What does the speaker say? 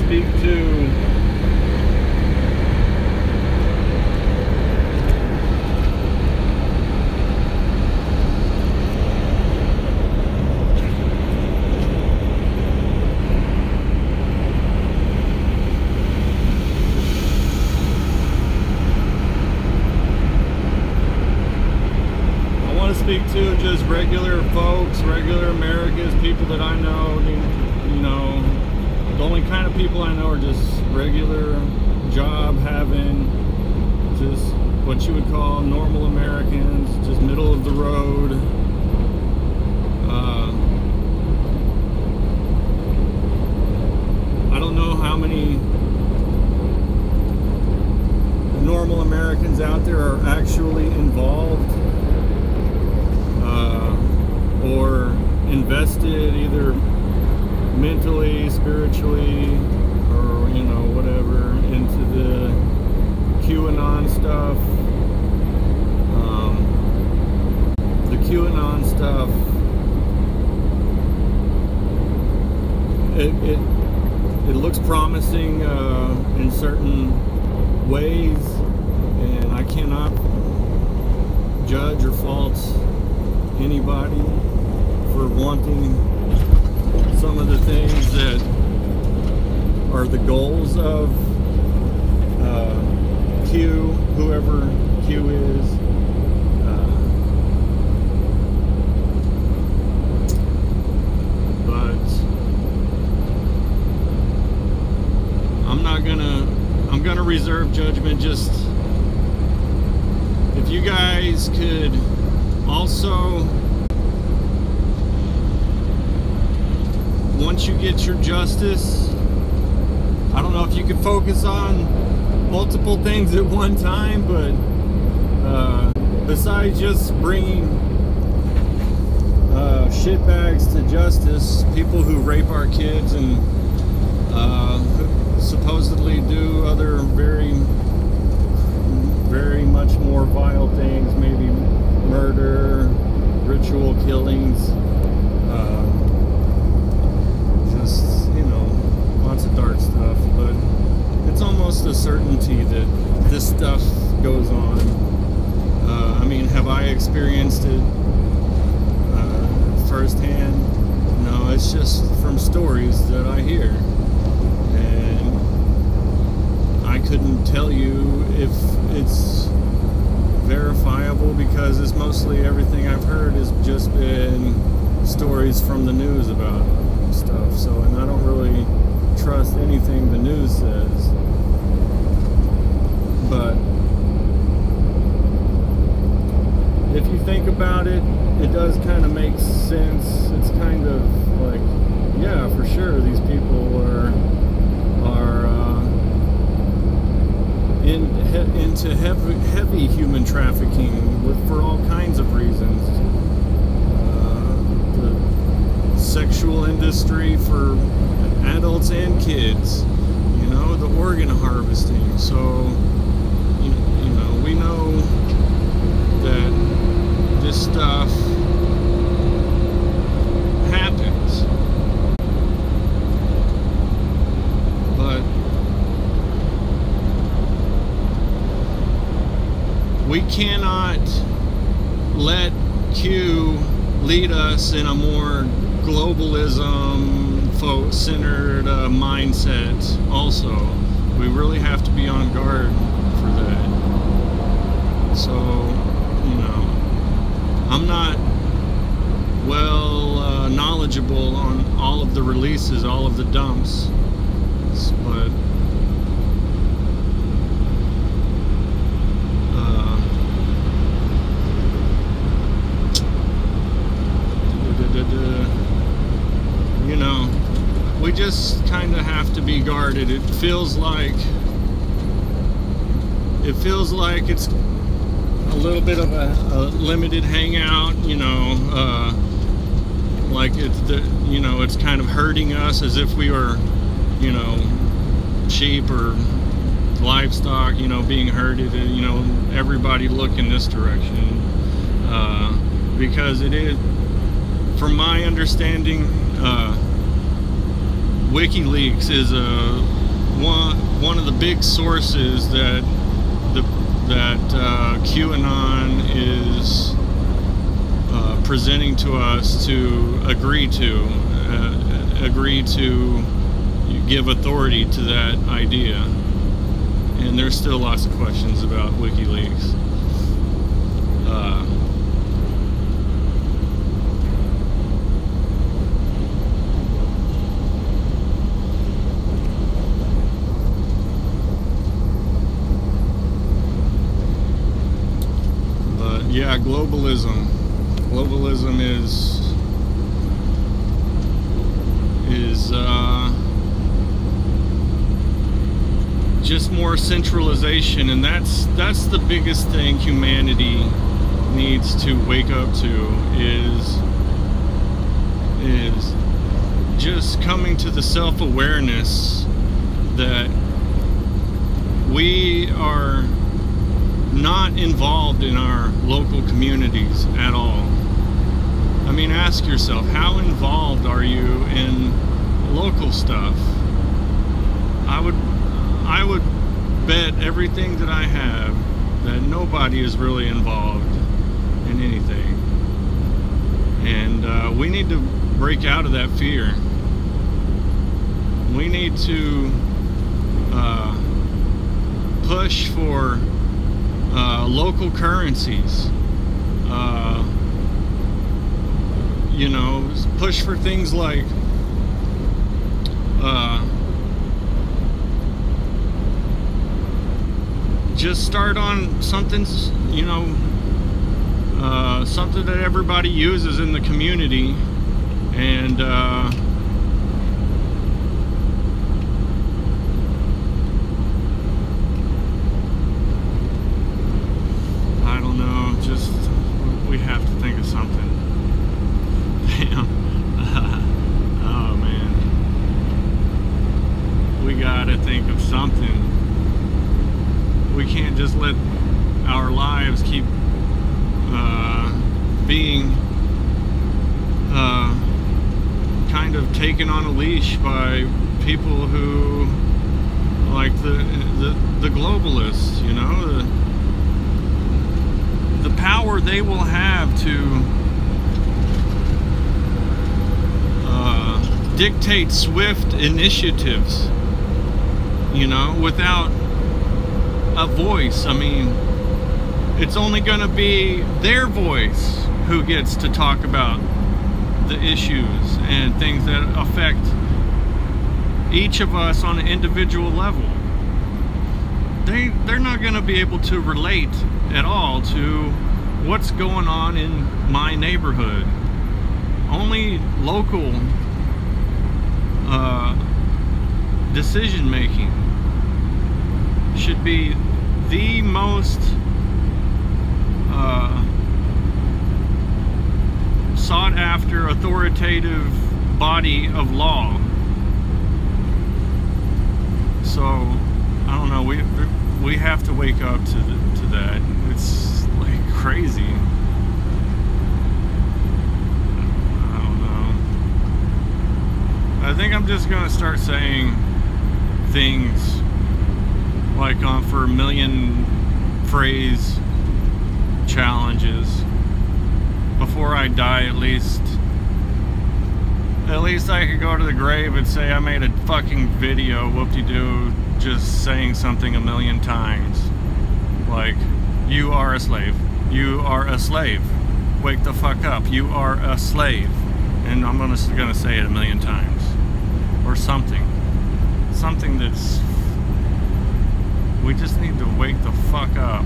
speak to just regular folks, regular Americans, people that I know. You know, the only kind of people I know are just regular job having, just what you would call normal Americans, just middle of the road. I don't know how many normal Americans out there are actually involved or invested either mentally, spiritually, or you know, whatever, into the QAnon stuff. The QAnon stuff, it looks promising in certain ways, and I cannot judge or fault anybody for wanting some of the things that are the goals of Q, whoever Q is. But I'm gonna reserve judgment. Just if you guys could also, once you get your justice, I don't know if you could focus on multiple things at one time, but besides just bringing shitbags to justice, people who rape our kids and supposedly do other very, very much more vile things, maybe murder, ritual killings, just, you know, lots of dark stuff. But it's almost a certainty that this stuff goes on. I mean, have I experienced it firsthand? No, it's just from stories that I hear. And I couldn't tell you if it's verifiable, because it's mostly everything I've heard has just been stories from the news about stuff. So, and I don't really trust anything the news says. But if you think about it, it does kind of make sense. It's kind of like, yeah, for sure, these people are into heavy human trafficking for all kinds of reasons. The sexual industry for adults and kids, you know, the organ harvesting. So, you know, we know that this stuff happens. But we cannot let Q lead us in a more globalism, folk-centered mindset. Also, we really have to be on guard for that. So, you know, I'm not well knowledgeable on all of the releases, all of the dumps, but you know, we just kind of have to be guarded. It feels like it's a little bit of a limited hangout, you know, like you know, it's kind of hurting us as if we were, you know, sheep or livestock, you know, being herded, and, you know, everybody look in this direction, because it is, from my understanding, WikiLeaks is a one of the big sources that QAnon is presenting to us to agree to give authority to that idea. And there's still lots of questions about WikiLeaks. Yeah, globalism. Globalism is just more centralization, and that's the biggest thing humanity needs to wake up to, is just coming to the self-awareness that we are not involved in our local communities at all. I mean, ask yourself, how involved are you in local stuff? I would bet everything that I have that nobody is really involved in anything. And we need to break out of that fear. We need to push for local currencies, you know, push for things like just start on something, you know, something that everybody uses in the community, and we have to think of something. Damn. Oh man. We gotta think of something. We can't just let our lives keep being kind of taken on a leash by people who, like the globalists, you know, the power they will have to dictate swift initiatives, you know, without a voice. I mean, it's only going to be their voice who gets to talk about the issues and things that affect each of us on an individual level. They're not going to be able to relate at all to what's going on in my neighborhood. Only local decision making should be the most sought after authoritative body of law. So I don't know, we have to wake up to that. It's like crazy. I don't know. I think I'm just gonna start saying things like for a million phrase challenges before I die. At least I could go to the grave and say I made a fucking video, whoop-de-doo, just saying something a million times. Like, you are a slave. You are a slave. Wake the fuck up. You are a slave. And I'm gonna say it a million times. Or something. Something that's... We just need to wake the fuck up.